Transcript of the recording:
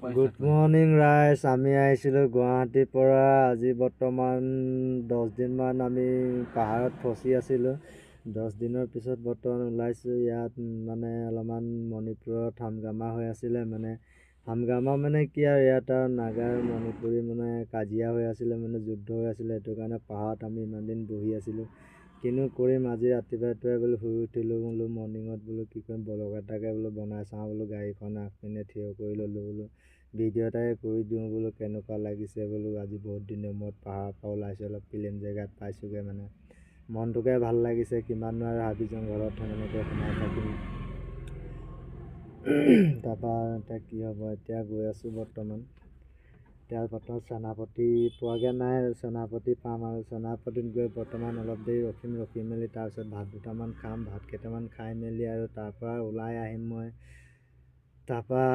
Good morning ৰাইজ। আমি আহিছিলোঁ গুৱাহাটীৰ পৰা। আজি বৰ্তমান 10 দিনমান আমি পাহাৰত ফচি আছিলোঁ। 10 দিনৰ পিছত বৰ্তমান ওলাইছোঁ। ইয়াত মানে অলপমান মণিপুৰত হামগামা হৈ আছিলে। হামগামা কি আৰু, ইয়াত আৰু নাগা মণিপুৰী কাজিয়া হৈ আছিলে, যুদ্ধ হৈ আছিলে। সেইটো কাৰণে পাহাৰত আমি ইমান দিন বহি আছিলোঁ। কিনো কৰিম, আজি ৰাতিপুৱাই বোলো শুই উঠিলোঁ। বোলো মৰ্ণিঙত বোলো কি কৰিম, ব্লগ এটাকে বোলো বনাই চাওঁ। বোলো গাড়ীখন আগপিনে থিয় কৰি ল'লোঁ। বোলো ভিডিঅ' এটাকে কৰি দিওঁ, বোলো কেনেকুৱা লাগিছে। বোলো আজি বহুত দিনৰ মূৰত পাহাৰৰ পৰা ওলাইছোঁ, অলপ প্লেইন জেগাত পাইছোঁগৈ। মনটোকে ভাল লাগিছে। কিমাননো আৰু হাবি জংঘলত এনেকৈ সোমাই থাকিম। তাৰপৰা এতিয়া কি হ'ব, এতিয়া গৈ আছোঁ বৰ্তমান চেনাপতি পোৱাগৈ নাই আৰু। চেনাপতি পাম আৰু। চেনাপতিত গৈ বৰ্তমান অলপ দেৰি ৰখি মেলি তাৰপিছত ভাত দুটামান খাম। ভাত কেইটামান খাই মেলি আৰু তাৰপৰা ওলাই আহিম মই। তাৰপৰা